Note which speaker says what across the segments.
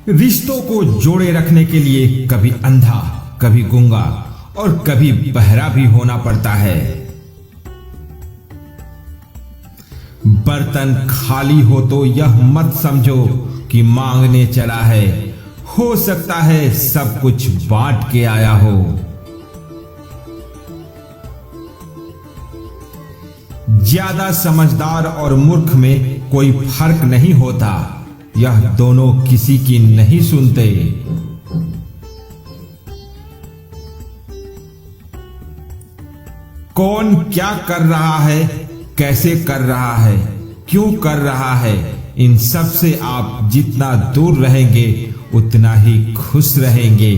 Speaker 1: रिश्तों को जोड़े रखने के लिए कभी अंधा, कभी गूंगा और कभी बहरा भी होना पड़ता है। बर्तन खाली हो तो यह मत समझो कि मांगने चला है, हो सकता है सब कुछ बांट के आया हो। ज्यादा समझदार और मूर्ख में कोई फर्क नहीं होता, यह दोनों किसी की नहीं सुनते। कौन क्या कर रहा है, कैसे कर रहा है, क्यों कर रहा है, इन सब से आप जितना दूर रहेंगे उतना ही खुश रहेंगे।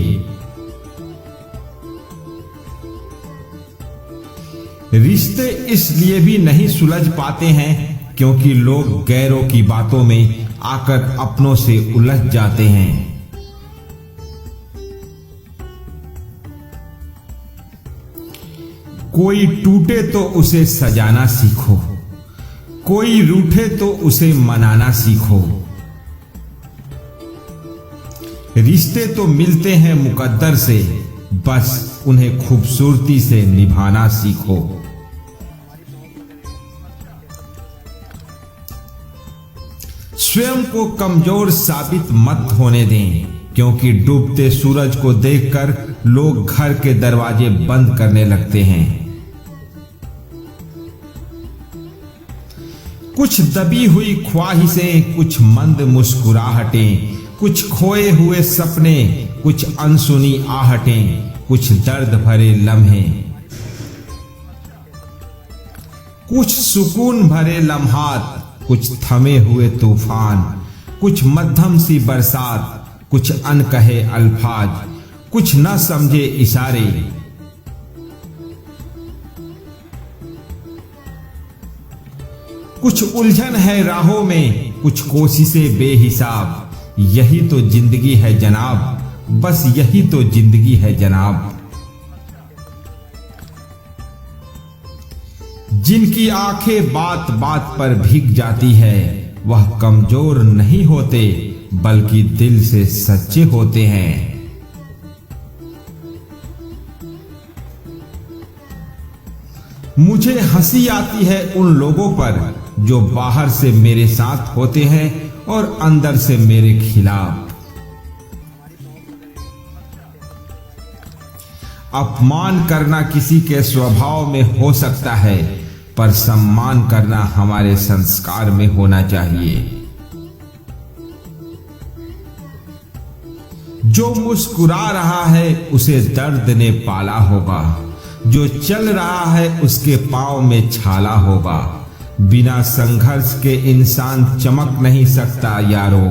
Speaker 1: रिश्ते इसलिए भी नहीं सुलझ पाते हैं क्योंकि लोग गैरों की बातों में आकर अपनों से उलझ जाते हैं। कोई टूटे तो उसे सजाना सीखो, कोई रूठे तो उसे मनाना सीखो। रिश्ते तो मिलते हैं मुकद्दर से, बस उन्हें खूबसूरती से निभाना सीखो। स्वयं को कमजोर साबित मत होने दें क्योंकि डूबते सूरज को देखकर लोग घर के दरवाजे बंद करने लगते हैं। कुछ दबी हुई ख्वाहिशें, कुछ मंद मुस्कुराहटें, कुछ खोए हुए सपने, कुछ अनसुनी आहटें, कुछ दर्द भरे लम्हे, कुछ सुकून भरे लम्हात, कुछ थमे हुए तूफान, कुछ मध्यम सी बरसात, कुछ अनकहे अल्फाज, कुछ न समझे इशारे। कुछ उलझन है राहों में, कुछ कोशिशें बेहिसाब। यही तो जिंदगी है जनाब, बस यही तो जिंदगी है जनाब। जिनकी आंखें बात बात पर भीग जाती है वह कमजोर नहीं होते बल्कि दिल से सच्चे होते हैं। मुझे हंसी आती है उन लोगों पर जो बाहर से मेरे साथ होते हैं और अंदर से मेरे खिलाफ। अपमान करना किसी के स्वभाव में हो सकता है, पर सम्मान करना हमारे संस्कार में होना चाहिए। जो मुस्कुरा रहा है उसे दर्द ने पाला होगा, जो चल रहा है उसके पांव में छाला होगा। बिना संघर्ष के इंसान चमक नहीं सकता यारो।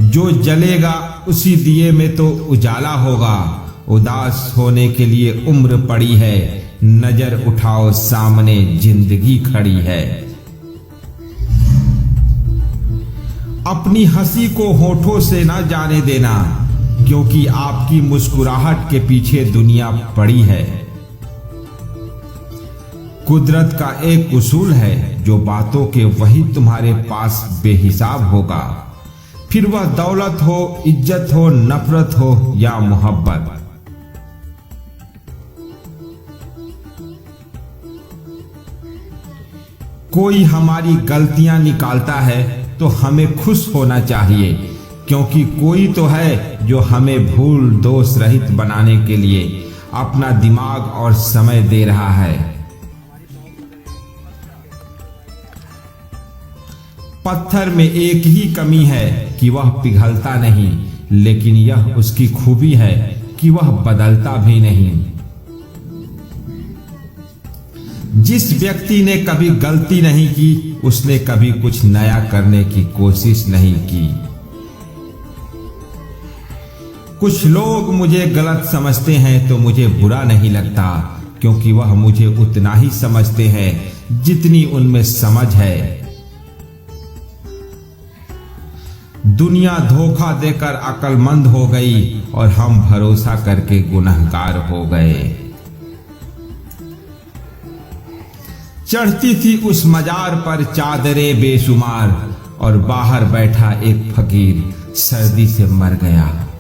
Speaker 1: जो जलेगा उसी दिए में तो उजाला होगा। उदास होने के लिए उम्र पड़ी है, नजर उठाओ सामने जिंदगी खड़ी है। अपनी हंसी को होठों से ना जाने देना क्योंकि आपकी मुस्कुराहट के पीछे दुनिया पड़ी है। कुदरत का एक उसूल है, जो बातों के वही तुम्हारे पास बेहिसाब होगा, फिर वह दौलत हो, इज्जत हो, नफरत हो या मोहब्बत। कोई हमारी गलतियां निकालता है तो हमें खुश होना चाहिए क्योंकि कोई तो है जो हमें भूल दोष रहित बनाने के लिए अपना दिमाग और समय दे रहा है। पत्थर में एक ही कमी है कि वह पिघलता नहीं, लेकिन यह उसकी खूबी है कि वह बदलता भी नहीं। जिस व्यक्ति ने कभी गलती नहीं की उसने कभी कुछ नया करने की कोशिश नहीं की। कुछ लोग मुझे गलत समझते हैं तो मुझे बुरा नहीं लगता क्योंकि वह मुझे उतना ही समझते हैं जितनी उनमें समझ है। दुनिया धोखा देकर अक्लमंद हो गई और हम भरोसा करके गुनहगार हो गए। चढ़ती थी उस मजार पर चादरें बेशुमार और बाहर बैठा एक फकीर सर्दी से मर गया।